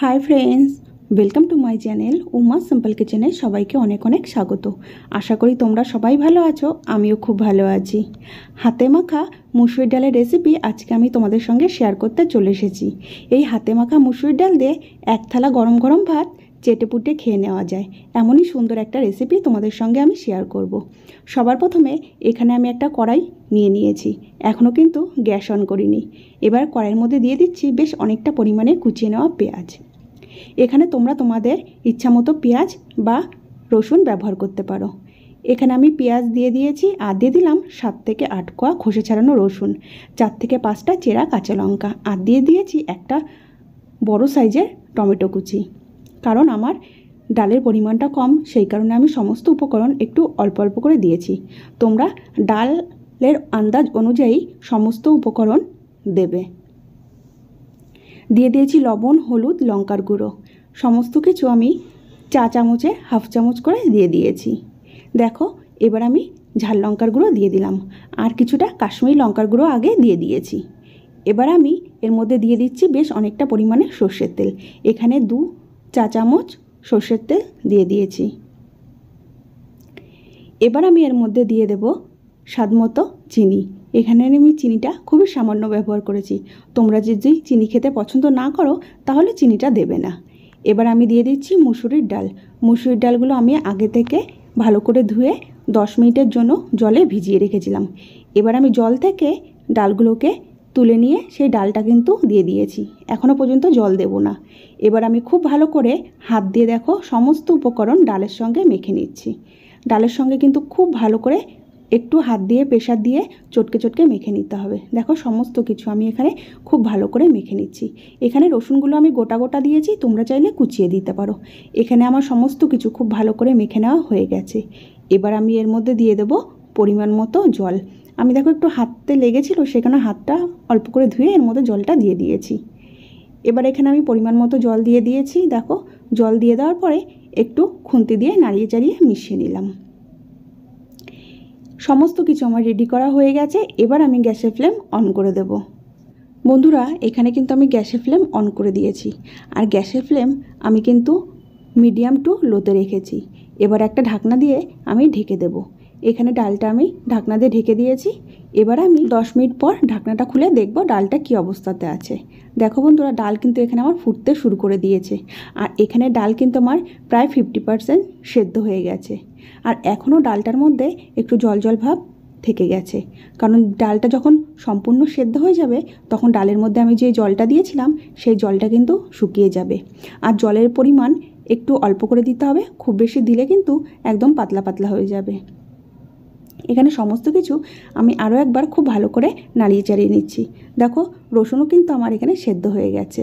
High friends welcome to my channel Uma simple किचेने सबाइके अनेक अनेक स्वागत। आशा करी तोमरा सबाई भालो आछो, आमिओ खूब भालो आछि। हाथे माखा मुसुर डालेर रेसिपि आज के आमि तोमादेर संगे शेयर करते चले एसेछि। एई हाथे माखा मुसुर डाल दिये एक थाला गरम गरम भात चेटे पुटे खेये नेওয়া যায় एमनই सुंदर एक रेसिपि तोमादेर संगे आमि शेयर करब। सबार प्रथमे एखाने आमि एकटा कड़ाई निये निয়েছি, एखोनो किन्तु ग्यास अन करिনি। एबार कड़ाइয়ের मধ্যে দিয়ে দিচ্ছি বেশ অনেকটা পরিমাণে কুচিয়ে নেওয়া পেঁয়াজ। এখানে তোমরা তোমাদের ইচ্ছামতো পেঁয়াজ বা রসুন ব্যবহার করতে পারো। এখানে আমি পেঁয়াজ দিয়ে দিয়েছি আর দিয়ে দিলাম 7 থেকে 8 কোয়া খোসা ছাড়ানো রসুন, 4 থেকে 5টা চেরা কাঁচা লঙ্কা আর দিয়ে দিয়েছি একটা বড় সাইজের টমেটো কুচি। কারণ আমার ডালের পরিমাণটা কম সেই কারণে আমি সমস্ত উপকরণ একটু অল্প অল্প করে দিয়েছি। তোমরা ডালের আন্দাজ অনুযায়ী সমস্ত উপকরণ দেবে। দিয়ে দিয়েছি লবণ, হলুদ, লঙ্কার গুঁড়ো, সমস্ত কিছু আমি চা চামচে হাফ চামচ করে দিয়ে দিয়েছি। দেখো এবার আমি ঝাল লঙ্কার গুঁড়ো দিয়ে দিলাম আর কিছুটা কাশ্মীরি লঙ্কার গুঁড়ো আগে দিয়ে দিয়েছি। এবার আমি এর মধ্যে দিয়ে দিচ্ছি বেশ অনেকটা পরিমাণে সর্ষের তেল। এখানে 2 চা চামচ সর্ষের তেল দিয়ে দিয়েছি। এবার আমি এর মধ্যে দিয়ে দেব স্বাদমতো চিনি। এখানে আমি চিনিটা খুবই সামান্য ব্যবহার করেছি। তোমরা যদি চিনি খেতে পছন্দ না করো তাহলে চিনিটা দেবে না। এবার আমি দিয়ে দিচ্ছি মুসুরির ডাল। মুসুরির ডালগুলো আমি আগে থেকে ভালো করে ধুয়ে 10 মিনিটের জন্য জলে ভিজিয়ে রেখেছিলাম। এবার আমি জল থেকে ডালগুলোকে তুলে নিয়ে সেই ডালটা কিন্তু দিয়ে দিয়েছি। এখনও পর্যন্ত জল দেব না। এবার আমি খুব ভালো করে হাত দিয়ে দেখো সমস্ত উপকরণ ডালের সঙ্গে মেখে নিচ্ছি। ডালের সঙ্গে কিন্তু খুব ভালো করে একটু হাত দিয়ে প্রেসার দিয়ে চটকে চটকে মেখে নিতে হবে। দেখো সমস্ত কিছু আমি এখানে খুব ভালো করে মেখে নিচ্ছি। এখানে রসুনগুলো আমি গোটা গোটা দিয়েছি, তোমরা চাইলে কুচিয়ে দিতে পারো। এখানে আমার সমস্ত কিছু খুব ভালো করে মেখে নেওয়া হয়ে গেছে। এবার আমি এর মধ্যে দিয়ে দেব পরিমাণ মতো জল। আমি দেখো একটু হাতে লেগেছিল সেখানে হাতটা অল্প করে ধুয়ে এর মধ্যে জলটা দিয়ে দিয়েছি। এবার এখানে আমি পরিমাণ মতো জল দিয়ে দিয়েছি। দেখো জল দিয়ে দেওয়ার পরে একটু খুন্তি দিয়ে নাড়িয়ে চাড়িয়ে মিশিয়ে নিলাম। সমস্ত কিছু আমার রেডি করা হয়ে গেছে। এবার আমি গ্যাসের ফ্লেম অন করে দেব। বন্ধুরা এখানে কিন্তু আমি গ্যাসের ফ্লেম অন করে দিয়েছি আর গ্যাসের ফ্লেম আমি কিন্তু মিডিয়াম টু লোতে রেখেছি। এবার একটা ঢাকনা দিয়ে আমি ঢেকে দেব। এখানে ডালটা আমি ঢাকনা দিয়ে ঢেকে দিয়েছি। এবার আমি 10 মিনিট পর ঢাকনাটা খুলে দেখব ডালটা কী অবস্থাতে আছে। দেখো বন্ধুরা ডাল কিন্তু এখানে আমার ফুটতে শুরু করে দিয়েছে আর এখানে ডাল কিন্তু আমার প্রায় 50% সেদ্ধ হয়ে গেছে আর এখনও ডালটার মধ্যে একটু জল জল ভাব থেকে গেছে। কারণ ডালটা যখন সম্পূর্ণ সেদ্ধ হয়ে যাবে তখন ডালের মধ্যে আমি যে জলটা দিয়েছিলাম সেই জলটা কিন্তু শুকিয়ে যাবে আর জলের পরিমাণ একটু অল্প করে দিতে হবে, খুব বেশি দিলে কিন্তু একদম পাতলা পাতলা হয়ে যাবে। এখানে সমস্ত কিছু আমি আরও একবার খুব ভালো করে নাড়িয়ে চাড়িয়ে নিচ্ছি। দেখো রসুনও কিন্তু আমার এখানে সেদ্ধ হয়ে গেছে,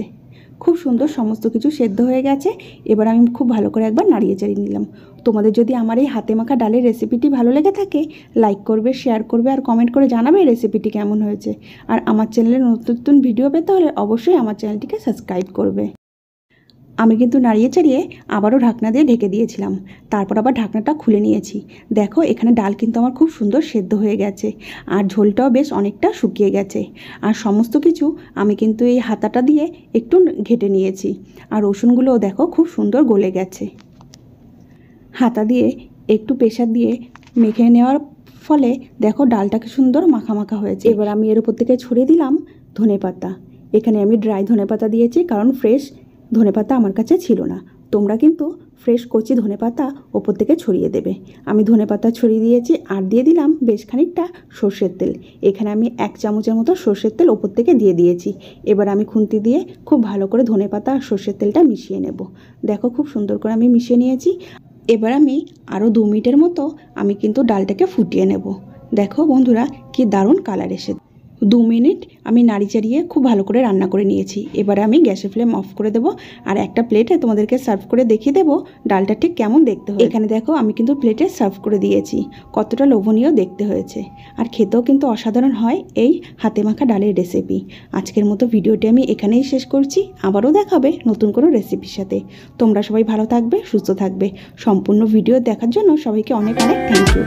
খুব সুন্দর সমস্ত কিছু সেদ্ধ হয়ে গেছে। এবার আমি খুব ভালো করে একবার নাড়িয়ে চাড়িয়ে নিলাম। তোমাদের যদি আমার এই হাতে মাখা ডালের রেসিপিটি ভালো লেগে থাকে লাইক করবে, শেয়ার করবে আর কমেন্ট করে জানাবে এই রেসিপিটি কেমন হয়েছে। আর আমার চ্যানেলে নতুন নতুন ভিডিও পেতে হলে অবশ্যই আমার চ্যানেলটিকে সাবস্ক্রাইব করবে। আমি কিন্তু নাড়িয়ে চাড়িয়ে আবারও ঢাকনা দিয়ে ঢেকে দিয়েছিলাম, তারপর আবার ঢাকনাটা খুলে নিয়েছি। দেখো এখানে ডাল কিন্তু আমার খুব সুন্দর সেদ্ধ হয়ে গেছে আর ঝোলটাও বেশ অনেকটা শুকিয়ে গেছে আর সমস্ত কিছু আমি কিন্তু এই হাতাটা দিয়ে একটু ঘেটে নিয়েছি আর রসুনগুলোও দেখো খুব সুন্দর গলে গেছে। হাতা দিয়ে একটু প্রেসার দিয়ে মেখে নেওয়ার ফলে দেখো ডালটা কি সুন্দর মাখা মাখা হয়েছে। এবার আমি এর উপর থেকে ছড়িয়ে দিলাম ধনেপাতা। এখানে আমি ড্রাই ধনেপাতা দিয়েছি কারণ ফ্রেশ ধনেপাতা আমার কাছে ছিল না। তোমরা কিন্তু ফ্রেশ কচি ধনেপাতা ওপর থেকে ছড়িয়ে দেবে। আমি ধনেপাতা ছড়িয়ে দিয়েছি আর দিয়ে দিলাম বেশ খানিকটা সর্ষের তেল। এখানে আমি 1 চামচের মতো সর্ষের তেল ওপর থেকে দিয়ে দিয়েছি। এবার আমি খুন্তি দিয়ে খুব ভালো করে ধনেপাতা আর সর্ষের তেলটা মিশিয়ে নেব। দেখো খুব সুন্দর করে আমি মিশিয়ে নিয়েছি। এবার আমি আরও 2 মিনিটের মতো আমি কিন্তু ডালটাকে ফুটিয়ে নেব। দেখো বন্ধুরা কি দারুণ কালার এসেছে। 2 মিনিট আমি নাড়ি চাড়িয়ে খুব ভালো করে রান্না করে নিয়েছি। এবারে আমি গ্যাসের ফ্লেম অফ করে দেবো আর একটা প্লেটে তোমাদেরকে সার্ভ করে দেখিয়ে দেবো ডালটা ঠিক কেমন দেখতে হয়। এখানে দেখো আমি কিন্তু প্লেটে সার্ভ করে দিয়েছি, কতটা লোভনীয় দেখতে হয়েছে আর খেতেও কিন্তু অসাধারণ হয় এই হাতে মাখা ডালের রেসিপি। আজকের মতো ভিডিওটি আমি এখানেই শেষ করছি। আবারও দেখাবে নতুন কোনো রেসিপির সাথে। তোমরা সবাই ভালো থাকবে, সুস্থ থাকবে। সম্পূর্ণ ভিডিও দেখার জন্য সবাইকে অনেক অনেক থ্যাংক ইউ।